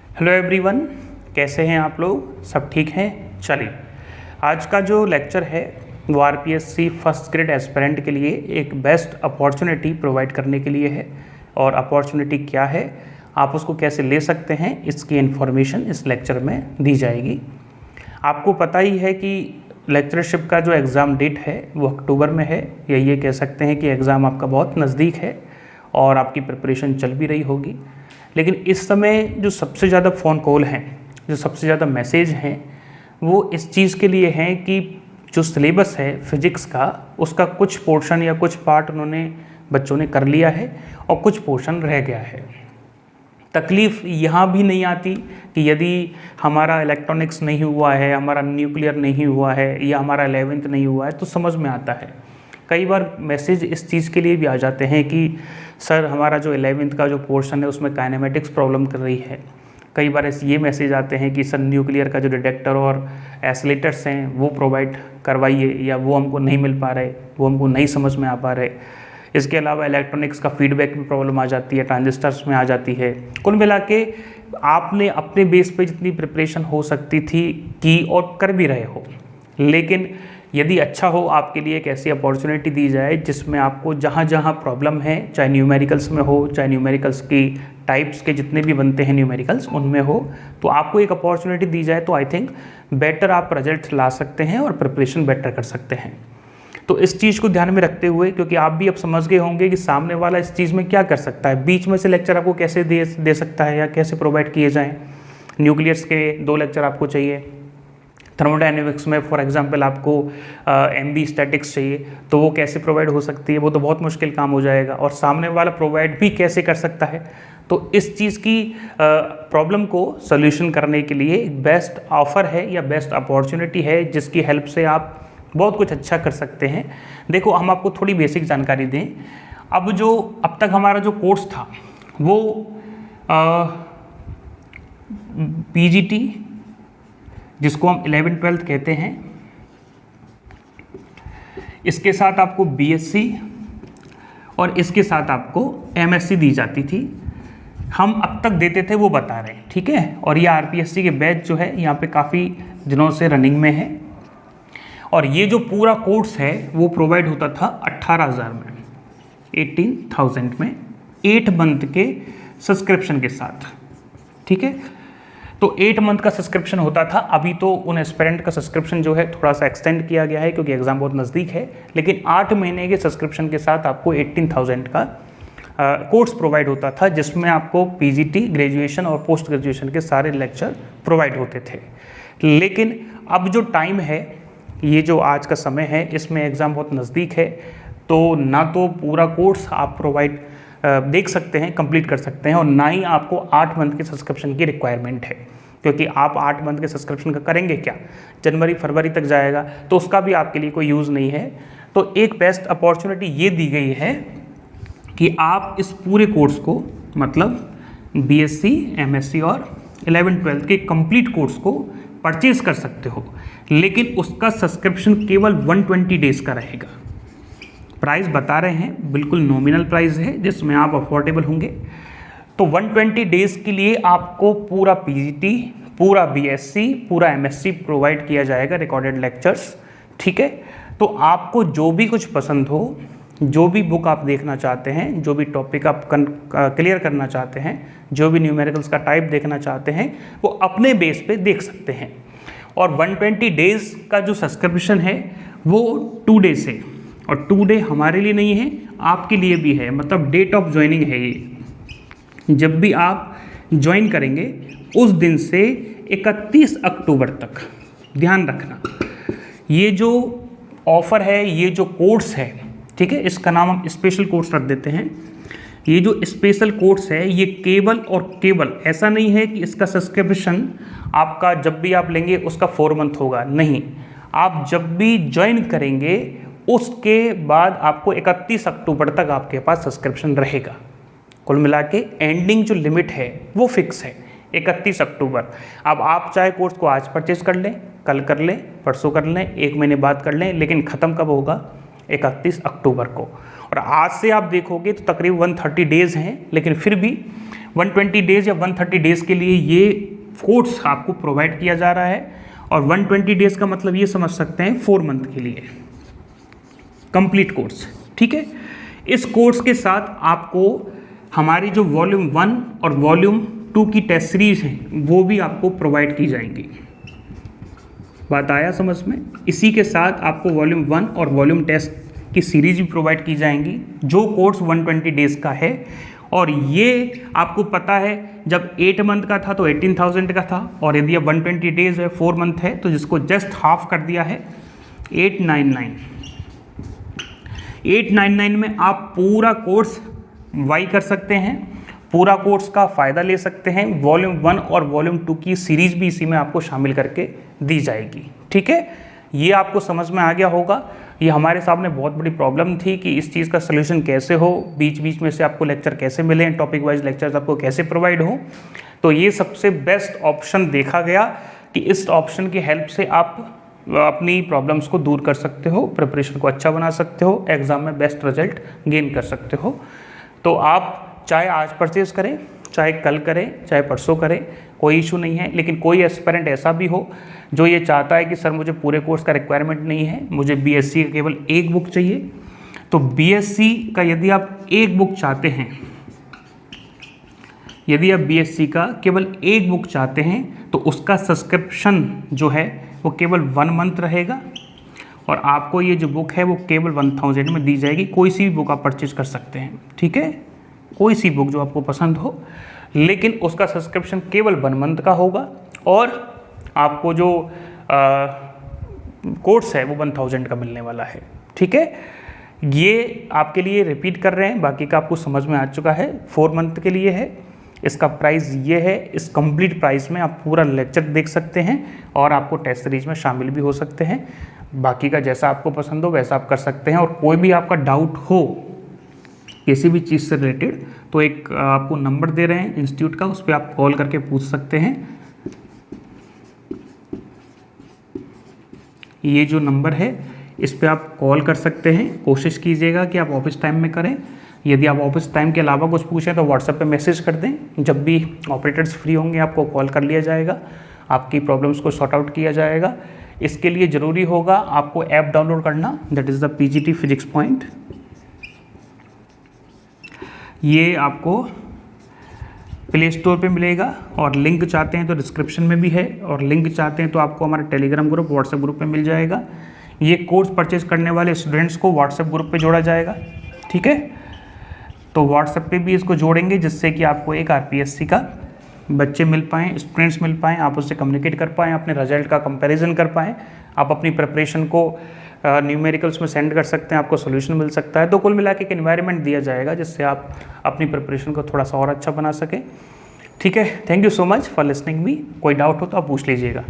Hello everyone, कैसे हैं आप लोग? सब ठीक हैं? चलिए, आज का जो लेक्चर है वो आरपीएससी फर्स्ट ग्रेड एस्पिरेंट के लिए एक बेस्ट अपॉर्चुनिटी प्रोवाइड करने के लिए है। और अपॉर्चुनिटी क्या है, आप उसको कैसे ले सकते हैं, इसकी इन्फॉर्मेशन इस लेक्चर में दी जाएगी। आपको पता ही है कि लेक्चरशिप का जो एग्ज़ाम डेट है वो अक्टूबर में है, या ये कह सकते हैं कि एग्ज़ाम आपका बहुत नज़दीक है और आपकी प्रिपरेशन चल भी रही होगी। लेकिन इस समय जो सबसे ज़्यादा फ़ोन कॉल हैं, जो सबसे ज़्यादा मैसेज हैं, वो इस चीज़ के लिए हैं कि जो सिलेबस है फिज़िक्स का, उसका कुछ पोर्शन या कुछ पार्ट बच्चों ने कर लिया है और कुछ पोर्शन रह गया है। तकलीफ़ यहाँ भी नहीं आती कि यदि हमारा इलेक्ट्रॉनिक्स नहीं हुआ है, हमारा न्यूक्लियर नहीं हुआ है या हमारा 11th नहीं हुआ है तो समझ में आता है। कई बार मैसेज इस चीज़ के लिए भी आ जाते हैं कि सर हमारा जो 11th का जो पोर्शन है उसमें काइनेमेटिक्स प्रॉब्लम कर रही है। कई बार ये मैसेज आते हैं कि सर न्यूक्लियर का जो डिटेक्टर और एसिलेटर्स हैं वो प्रोवाइड करवाइए, या वो हमको नहीं मिल पा रहे, वो हमको नहीं समझ में आ पा रहे। इसके अलावा इलेक्ट्रॉनिक्स का फीडबैक में प्रॉब्लम आ जाती है, ट्रांजिस्टर्स में आ जाती है। कुल मिला के आपने अपने बेस पे जितनी प्रिपरेशन हो सकती थी की और कर भी रहे हो, लेकिन यदि अच्छा हो आपके लिए एक ऐसी अपॉर्चुनिटी दी जाए जिसमें आपको जहाँ जहाँ प्रॉब्लम है, चाहे न्यूमेरिकल्स में हो, चाहे न्यूमेरिकल्स की टाइप्स के जितने भी बनते हैं न्यूमेरिकल्स उनमें हो, तो आपको एक अपॉर्चुनिटी दी जाए तो आई थिंक बेटर आप रिजल्ट ला सकते हैं और प्रिपरेशन बेटर कर सकते हैं। तो इस चीज़ को ध्यान में रखते हुए, क्योंकि आप भी अब समझ गए होंगे कि सामने वाला इस चीज़ में क्या कर सकता है, बीच में से लेक्चर आपको कैसे दे सकता है या कैसे प्रोवाइड किए जाएँ। न्यूक्लियर्स के 2 लेक्चर आपको चाहिए, थर्मोडायनेमिक्स में फॉर एग्जांपल आपको एमबी स्टैटिक्स चाहिए, तो वो कैसे प्रोवाइड हो सकती है, वो तो बहुत मुश्किल काम हो जाएगा। और सामने वाला प्रोवाइड भी कैसे कर सकता है, तो इस चीज़ की प्रॉब्लम को सोल्यूशन करने के लिए एक बेस्ट ऑफर है या बेस्ट अपॉर्चुनिटी है जिसकी हेल्प से आप बहुत कुछ अच्छा कर सकते हैं। देखो, हम आपको थोड़ी बेसिक जानकारी दें। अब तक हमारा जो कोर्स था वो पीजीटी, जिसको हम 11th-12th कहते हैं, इसके साथ आपको बीएससी और इसके साथ आपको एमएससी दी जाती थी। हम अब तक देते थे वो बता रहे हैं, ठीक है। और ये आरपीएससी के बैच जो है यहाँ पे काफ़ी दिनों से रनिंग में है। और ये जो पूरा कोर्स है वो प्रोवाइड होता था 18,000 में, 18,000 में 8 मंथ के सब्सक्रिप्शन के साथ, ठीक है। तो 8 मंथ का सब्सक्रिप्शन होता था। अभी तो उन एस्पिरेंट का सब्सक्रिप्शन जो है थोड़ा सा एक्सटेंड किया गया है क्योंकि एग्ज़ाम बहुत नज़दीक है, लेकिन 8 महीने के सब्सक्रिप्शन के साथ आपको 18,000 का कोर्स प्रोवाइड होता था, जिसमें आपको पीजीटी, ग्रेजुएशन और पोस्ट ग्रेजुएशन के सारे लेक्चर प्रोवाइड होते थे। लेकिन अब जो टाइम है, ये जो आज का समय है, इसमें एग्ज़ाम बहुत नज़दीक है, तो ना तो पूरा कोर्स आप प्रोवाइड देख सकते हैं, कंप्लीट कर सकते हैं, और ना ही आपको 8 मंथ के सब्सक्रिप्शन की रिक्वायरमेंट है, क्योंकि आप 8 मंथ के सब्सक्रिप्शन का करेंगे क्या, जनवरी फरवरी तक जाएगा, तो उसका भी आपके लिए कोई यूज़ नहीं है। तो एक बेस्ट अपॉर्चुनिटी ये दी गई है कि आप इस पूरे कोर्स को, मतलब बीएससी, एमएससी और 11th-12th के कंप्लीट कोर्स को परचेज कर सकते हो, लेकिन उसका सब्सक्रिप्शन केवल 120 डेज़ का रहेगा। प्राइस बता रहे हैं, बिल्कुल नॉमिनल प्राइस है जिसमें आप अफोर्डेबल होंगे। तो 120 डेज़ के लिए आपको पूरा पीजीटी, पूरा बीएससी, पूरा एमएससी प्रोवाइड किया जाएगा, रिकॉर्डेड लेक्चर्स, ठीक है। तो आपको जो भी कुछ पसंद हो, जो भी बुक आप देखना चाहते हैं, जो भी टॉपिक आप क्लियर करना चाहते हैं, जो भी न्यूमेरिकल्स का टाइप देखना चाहते हैं, वो अपने बेस पे देख सकते हैं। और 120 डेज़ का जो सब्सक्रिप्शन है वो 2 डे से, और 2 डे हमारे लिए नहीं है, आपके लिए भी है, मतलब डेट ऑफ ज्वाइनिंग है ये। जब भी आप ज्वाइन करेंगे उस दिन से 31 अक्टूबर तक, ध्यान रखना, ये जो ऑफ़र है, ये जो कोर्स है, ठीक है, इसका नाम हम स्पेशल कोर्स रख देते हैं। ये जो स्पेशल कोर्स है ये केवल और केवल, ऐसा नहीं है कि इसका सब्सक्रिप्शन आपका जब भी आप लेंगे उसका 4 मंथ होगा, नहीं, आप जब भी ज्वाइन करेंगे उसके बाद आपको 31 अक्टूबर तक आपके पास सब्सक्रिप्शन रहेगा। कुल मिला के एंडिंग जो लिमिट है वो फिक्स है 31 अक्टूबर। अब आप चाहे कोर्स को आज परचेज कर लें, कल कर लें, परसों कर लें, 1 महीने बाद कर लें, लेकिन ख़त्म कब होगा? 31 अक्टूबर को। और आज से आप देखोगे तो तकरीबन 130 डेज़ हैं, लेकिन फिर भी 120 डेज या 130 डेज के लिए ये कोर्स आपको प्रोवाइड किया जा रहा है, और 120 डेज का मतलब ये समझ सकते हैं 4 मंथ के लिए कंप्लीट कोर्स। ठीक है, इस कोर्स के साथ आपको हमारी जो वॉल्यूम 1 और वॉल्यूम 2 की टेस्ट सीरीज हैं वो भी आपको प्रोवाइड की जाएंगी। बात आया समझ में? इसी के साथ आपको वॉल्यूम 1 और वॉल्यूम टेस्ट की सीरीज भी प्रोवाइड की जाएंगी, जो कोर्स 120 डेज का है। और ये आपको पता है जब 8 मंथ का था तो 18,000 का था, और यदि अब 120 डेज है 4 मंथ है तो जिसको जस्ट हाफ कर दिया है 899 में आप पूरा कोर्स वाई कर सकते हैं, पूरा कोर्स का फ़ायदा ले सकते हैं। वॉल्यूम 1 और वॉल्यूम 2 की सीरीज भी इसी में आपको शामिल करके दी जाएगी। ठीक है, ये आपको समझ में आ गया होगा। ये हमारे सामने बहुत बड़ी प्रॉब्लम थी कि इस चीज़ का सलूशन कैसे हो, बीच बीच में से आपको लेक्चर कैसे मिलें, टॉपिक वाइज लेक्चर्स आपको कैसे प्रोवाइड हो। तो ये सबसे बेस्ट ऑप्शन देखा गया कि इस ऑप्शन की हेल्प से आप अपनी प्रॉब्लम्स को दूर कर सकते हो, प्रिपरेशन को अच्छा बना सकते हो, एग्ज़ाम में बेस्ट रिजल्ट गेन कर सकते हो। तो आप चाहे आज परचेज़ करें, चाहे कल करें, चाहे परसों करें, कोई इशू नहीं है। लेकिन कोई एस्पिरेंट ऐसा भी हो जो ये चाहता है कि सर मुझे पूरे कोर्स का रिक्वायरमेंट नहीं है, मुझे बीएससी का केवल एक बुक चाहिए, तो बीएससी का यदि आप एक बुक चाहते हैं, यदि आप बीएससी का केवल एक बुक चाहते हैं तो उसका सब्सक्रिप्शन जो है वो केवल 1 मंथ रहेगा, और आपको ये जो बुक है वो केवल 1000 में दी जाएगी। कोई सी भी बुक आप परचेज कर सकते हैं। ठीक है, कोई सी बुक जो आपको पसंद हो, लेकिन उसका सब्सक्रिप्शन केवल 1 मंथ का होगा, और आपको जो कोर्स है वो 1000 का मिलने वाला है। ठीक है, ये आपके लिए रिपीट कर रहे हैं, बाकी का आपको समझ में आ चुका है। 4 मंथ के लिए है, इसका प्राइस ये है। इस कंप्लीट प्राइस में आप पूरा लेक्चर देख सकते हैं और आपको टेस्ट सीरीज में शामिल भी हो सकते हैं। बाकी का जैसा आपको पसंद हो वैसा आप कर सकते हैं। और कोई भी आपका डाउट हो किसी भी चीज़ से रिलेटेड तो एक आपको नंबर दे रहे हैं इंस्टीट्यूट का, उस पर आप कॉल करके पूछ सकते हैं। ये जो नंबर है इस पे आप कॉल कर सकते हैं। कोशिश कीजिएगा कि आप ऑफिस टाइम में करें। यदि आप ऑफिस टाइम के अलावा कुछ पूछें तो व्हाट्सएप पे मैसेज कर दें। जब भी ऑपरेटर्स फ्री होंगे आपको कॉल कर लिया जाएगा, आपकी प्रॉब्लम्स को सॉर्ट आउट किया जाएगा। इसके लिए ज़रूरी होगा आपको ऐप डाउनलोड करना, that is the PGT physics point. ये आपको प्ले स्टोर पे मिलेगा, और लिंक चाहते हैं तो डिस्क्रिप्शन में भी है, और लिंक चाहते हैं तो आपको हमारा टेलीग्राम ग्रुप, व्हाट्सएप ग्रुप पे मिल जाएगा। ये कोर्स परचेज करने वाले स्टूडेंट्स को व्हाट्सएप ग्रुप पे जोड़ा जाएगा। ठीक है, तो व्हाट्सएप पे भी इसको जोड़ेंगे जिससे कि आपको एक आरपीएससी का बच्चे मिल पाएँ, स्टूडेंट्स मिल पाएँ, आप उससे कम्युनिकेट कर पाएँ, अपने रिजल्ट का कंपैरिजन कर पाएँ, आप अपनी प्रिपरेशन को न्यूमेरिकल्स में सेंड कर सकते हैं, आपको सोल्यूशन मिल सकता है। तो कुल मिला के एक एनवायरनमेंट दिया जाएगा जिससे आप अपनी प्रिपरेशन को थोड़ा सा और अच्छा बना सकें। ठीक है, thank you so much for listening me. कोई डाउट हो तो आप पूछ लीजिएगा।